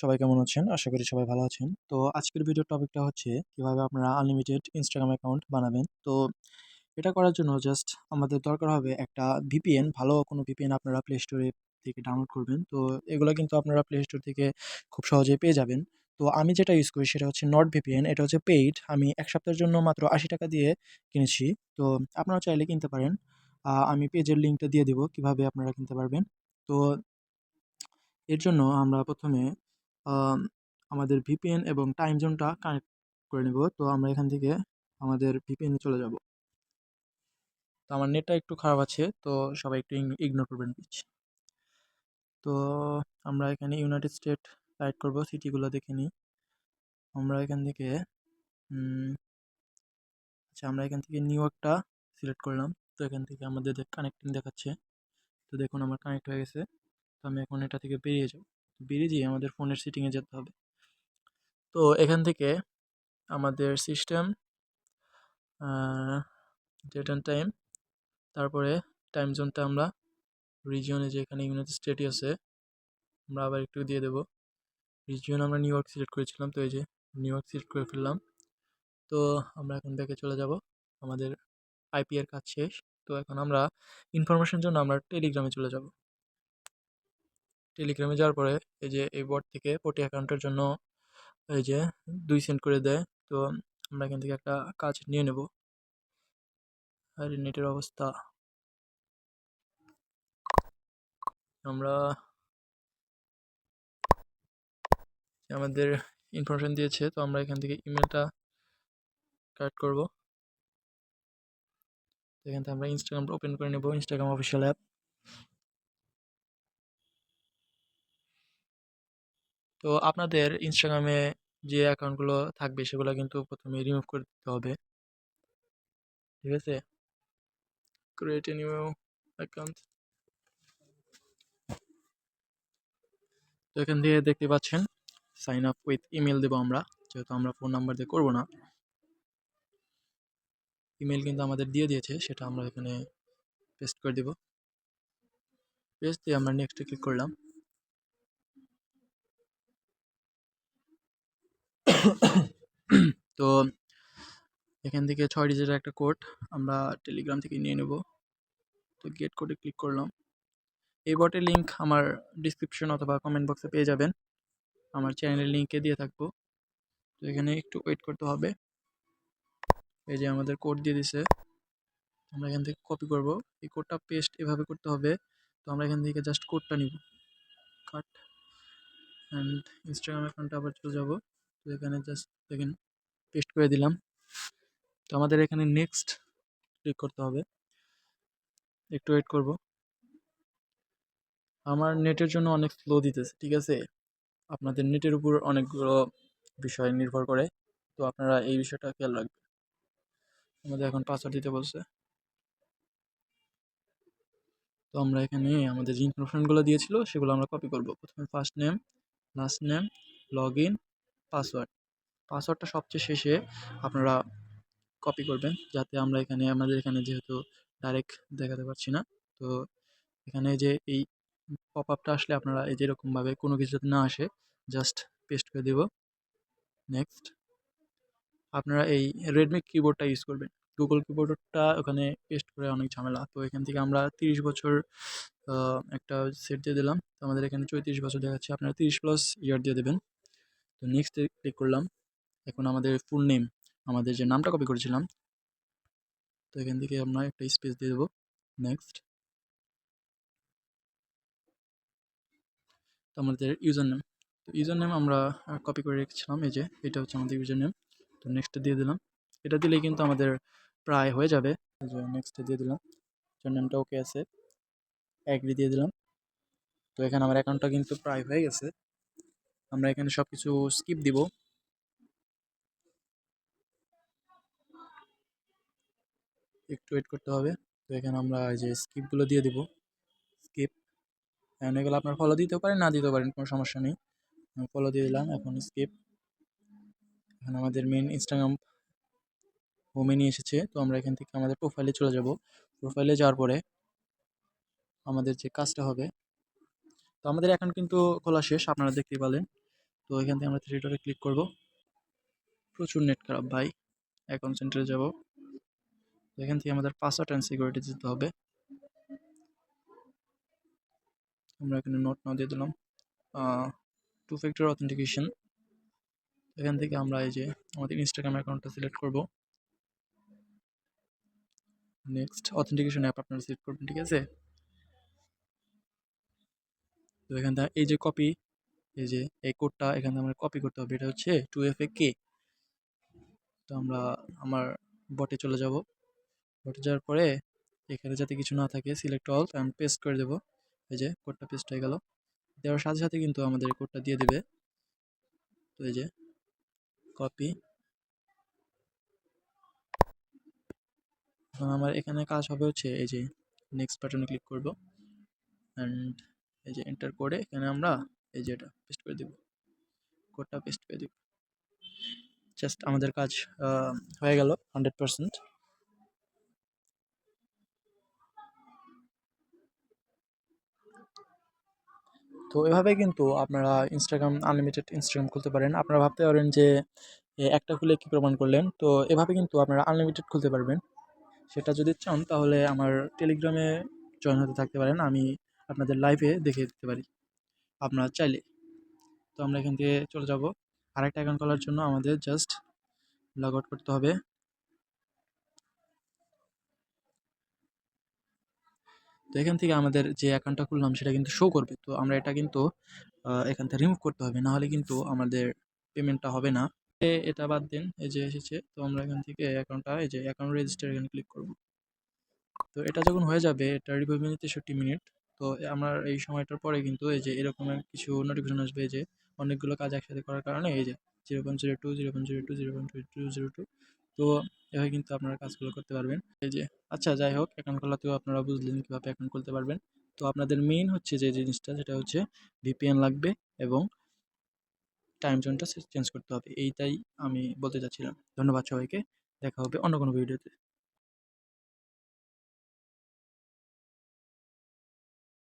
সবাই কেমন আছেন? আশা করি সবাই ভালো আছেন। তো আজকের ভিডিওর টপিকটা হচ্ছে কিভাবে আপনারা আনলিমিটেড Instagram অ্যাকাউন্ট বানাবেন। তো এটা করার জন্য জাস্ট আমাদের দরকার হবে একটা VPN, ভালো কোনো VPN আপনারা Play Store থেকে ডাউনলোড করবেন। তো এগুলা কিন্তু আপনারা Play Store থেকে খুব সহজেই পেয়ে যাবেন। তো আমি যেটা ইউজ করি সেটা হচ্ছে NordVPN, এটা হচ্ছে পেইড। আমি ১ সপ্তাহের জন্য মাত্র ৳৮০ দিয়ে কিনেছি। তো আপনারাও চাইলে কিনতে পারেন। আমি পেজের লিঙ্কটা দিয়ে দিব কিভাবে আপনারা কিনতে পারবেন। তো এর জন্য আমরা ১ম এ আম আমাদের VPN এবং টাইম জোনটা কানেক্ট করে নিব। তো আমরা এখান থেকে আমাদের VPN এ চলে যাব। তো আমার নেটটা একটু খারাপ আছে। তো সবাই একটু ইগনোর করবেন প্লিজ। তো আমরা এখানে ইউনাইটেড স্টেট সিলেক্ট করব, সিটিগুলো দেখে নিই। আমরা এখান থেকে উম আচ্ছা, আমরা এখান থেকে নিউ ইয়র্কটা সিলেক্ট করলাম। তো এখান থেকে আমাদের কানেক্টিং দেখাচ্ছে। তো দেখুন আমার কানেক্ট হয়ে গেছে। তো আমি এখন এটা থেকে বেরিয়ে যাব। বেরিয়ে যেয়ে আমাদের ফোনের সেটিংয়ে যেতে হবে। তো এখান থেকে আমাদের সিস্টেম, ডেট অ্যান্ড টাইম, তারপরে টাইম জোনটা আমরা রিজিয়নে, যে এখানে ইউনাইটেড স্টেটই আছে, আমরা আবার একটু দিয়ে দেবো। রিজিয়ন আমরা নিউ ইয়র্ক সিলেক্ট করেছিলাম, তো এই যে নিউ ইয়র্ক সিলেক্ট করে ফেললাম। তো আমরা এখন ব্যাকে চলে যাব, আমাদের আইপি এর কাজ শেষ। তো এখন আমরা ইনফরমেশন জন্য আমরা টেলিগ্রামে চলে যাব। টেলিগ্রামে যাওয়ার পরে এই যে এই বট থেকে প্রতি অ্যাকাউন্টের জন্য এই যে 2 সেন্ট করে দেয়। তো আমরা এখান থেকে একটা কাজ নিয়ে নেব। আর নেটের অবস্থা, আমরা আমাদের ইনফরমেশন দিয়েছে, তো আমরা এখান থেকে ইমেলটা কালেক্ট করব। এখান থেকে আমরা ইনস্টাগ্রামটা ওপেন করে নেব, ইনস্টাগ্রাম অফিসিয়াল অ্যাপ। তো আপনাদের ইনস্টাগ্রামে যে অ্যাকাউন্টগুলো থাকবে সেগুলো কিন্তু প্রথমে রিমুভ করে দিতে হবে, ঠিক আছে? Create a new account. তো এখান থেকে দেখতে পাচ্ছেন সাইন আপ উইথ ইমেল দেবো আমরা, যেহেতু আমরা ফোন নাম্বার দিয়ে করবো না। ইমেল কিন্তু আমাদের দিয়ে দিয়েছে, সেটা আমরা এখানে পেস্ট করে দেব। পেস্ট দিয়ে আমরা নেক্সটে ক্লিক করলাম। তো এখান থেকে 6 ডিজিটের একটা কোড আমরা টেলিগ্রাম থেকে নিয়ে নেব। তো গেট কোডে ক্লিক করলাম। এই বটের লিঙ্ক আমার ডিসক্রিপশন অথবা কমেন্ট বক্সে পেয়ে যাবেন, আমার চ্যানেলের লিঙ্কে দিয়ে থাকবো। তো এখানে একটু ওয়েট করতে হবে। এই যে আমাদের কোড দিয়ে দিছে, আমরা এখান থেকে কপি করব। এই কোডটা পেস্ট এভাবে করতে হবে। তো আমরা এখান থেকে জাস্ট কোডটা নিব, কাট, অ্যান্ড ইনস্টাগ্রাম অ্যাকাউন্টে আবার চলে যাব। তো এখানে জাস্ট দেখেন পেস্ট করে দিলাম। তো আমাদের এখানে নেক্সট ক্লিক করতে হবে, একটু ওয়েট করব। আমার নেটের জন্য অনেক স্লো দিতেছে, ঠিক আছে? আপনাদের নেটের উপর অনেকগুলো বিষয় নির্ভর করে, তো আপনারা এই বিষয়টা খেয়াল রাখবেন। আমাদের এখন পাসওয়ার্ড দিতে বলছে। তো আমরা এখানে আমাদের যে ইনফরমেশনগুলো দিয়েছিল সেগুলো আমরা কপি করব। প্রথমে first name, last name, log in, password. পাসওয়ার্ডটা সবচেয়ে শেষে আপনারা কপি করবেন, যাতে আমরা এখানে আমাদের এখানে যেহেতু ডাইরেক্ট দেখাতে পারছি না, তো এখানে যে এই পপ আপটা আসলে আপনারা এই যে এরকমভাবে কোনো কিছু যাতে না আসে, জাস্ট পেস্ট করে দেব। নেক্সট, আপনারা এই রেডমি কিবোর্ডটা ইউজ করবেন। গুগল কিবোর্ডটা ওখানে পেস্ট করে অনেক ঝামেলা। তো এখান থেকে আমরা 30 বছর একটা সেট দিয়ে দিলাম। তো আমাদের এখানে 34 বছর দেখাচ্ছে, আপনারা 30+ ইয়ার দিয়ে দেবেন। তো নেক্সট ক্লিক করলাম। এখন আমাদের ফুল নেম, আমাদের যে নামটা কপি করেছিলাম, তো এখান থেকে আমরা একটা স্পেস দিয়ে দেবো। নেক্সট, তো আমাদের ইউজার নেম, তো ইউজার নেম আমরা কপি করে রেখেছিলাম, এই যে এটা হচ্ছে আমাদের ইউজার নেম। তো নেক্সটে দিয়ে দিলাম। এটা দিলেই কিন্তু আমাদের প্রায় হয়ে যাবে। এই যে নেক্সটে দিয়ে দিলাম, ইউজার নেমটা ওকে আছে, অ্যাগ্রি দিয়ে দিলাম। তো এখানে আমার অ্যাকাউন্টটা কিন্তু প্রায় হয়ে গেছে। আমরা এখানে সব কিছু স্কিপ দিব। একটু ওয়েট করতে হবে। তো এখানে আমরা এই যে স্কিপগুলো দিয়ে দিব, স্কিপ। এখন এগুলো আপনার ফলো দিতেও পারেন, না দিতেও পারেন, কোনো সমস্যা নেই। আমি ফলো দিয়ে দিলাম, এখন স্কিপ। এখন আমাদের মেন ইনস্টাগ্রাম হোমে নিয়ে এসেছে। তো আমরা এখান থেকে আমাদের প্রোফাইলে চলে যাব। প্রোফাইলে যাওয়ার পরে আমাদের যে কাজটা হবে, তো আমাদের অ্যাকাউন্ট কিন্তু খোলা শেষ, আপনারা দেখতেই পেলেন। তো এখান থেকে আমরা থ্রি ডটে ক্লিক করব। প্রচুর নেট খারাপ ভাই। অ্যাকাউন্ট সেন্টারে যাব। এখান থেকে আমাদের পাসওয়ার্ড অ্যান্ড সিকিউরিটি দিতে হবে। আমরা এখানে নোট নাও দিয়ে দিলাম। Two factor authentication. এখান থেকে আমরা এই যে আমাদের ইনস্টাগ্রাম অ্যাকাউন্টটা সিলেক্ট করব। নেক্সট অথেন্টিকেশন অ্যাপ আপনারা সিলেক্ট করবেন, ঠিক আছে। তো এখান থেকে এই যে কপি, এই যে এই কোডটা এখান থেকে আমরা কপি করতে হবে। এটা হচ্ছে 2FA-K। তো আমরা আমার বটে চলে যাব। বটে যাওয়ার পরে এখানে যাতে কিছু না থাকে সিলেক্ট অল অ্যান্ড পেস্ট করে দেবো। এই যে কোডটা পেস্ট হয়ে গেল। দেওয়ার সাথে সাথে কিন্তু আমাদের কোডটা দিয়ে দেবে। তো এই যে কপি। এখন আমার এখানে কাজ হবে হচ্ছে এই যে নেক্সট বাটনে ক্লিক করব অ্যান্ড এই যে এন্টার করে এখানে আমরা এই যে এটা পেস্ট করে দেব। কোডটা পেস্ট করে দেব। জাস্ট আমাদের কাজ হয়ে গেল 100%। তো এভাবে কিন্তু আপনারা ইনস্টাগ্রাম আনলিমিটেড ইনস্টাগ্রাম খুলতে পারেন। আপনারা ভাবতে পারেন যে একটা খুলে কী প্রমাণ করলেন, তো এভাবে কিন্তু আপনারা আনলিমিটেড খুলতে পারবেন। সেটা যদি চান তাহলে আমার টেলিগ্রামে জয়েন হতে থাকতে পারেন, আমি আপনাদের লাইভে দেখিয়ে দিতে পারি আপনারা চাইলে। তো আমরা এখান থেকে চলে যাব। আরেকটা অ্যাকাউন্ট খোলার জন্য আমাদের জাস্ট লগ আউট করতে হবে। তো এখান থেকে আমাদের যে অ্যাকাউন্টটা খুললাম সেটা কিন্তু শো করবে। তো আমরা এটা কিন্তু এখান থেকে রিমুভ করতে হবে, নাহলে কিন্তু আমাদের পেমেন্টটা হবে না। এটা বাদ দিন, এই যে এসেছে। তো আমরা এখান থেকে অ্যাকাউন্টটা এই যে অ্যাকাউন্ট রেজিস্টার এখানে ক্লিক করব। তো এটা যখন হয়ে যাবে, এটা রিভিউ মিনিট 63 মিনিট। তো আমার এই সময়টার পরে কিন্তু এই যে এরকম কিছু নোটিফিকেশন আসবে যে অনেকগুলো কাজ একসাথে করার কারণে এই যে 0.02 0.02 0.2202। তো এভাবে কিন্তু আপনারা কাজগুলো করতে পারবেন। এই যে আচ্ছা, যাই হোক, অ্যাকাউন্ট খোলাতেও আপনারা বুঝলেন কীভাবে অ্যাকাউন্ট খুলতে পারবেন। তো আপনাদের মেইন হচ্ছে যে জিনিসটা, সেটা হচ্ছে ভিপিএন লাগবে এবং টাইম জোনটা চেঞ্জ করতে হবে। এইটাই আমি বলতে চাচ্ছিলাম। ধন্যবাদ সবাইকে। দেখা হবে অন্য কোনো ভিডিওতে।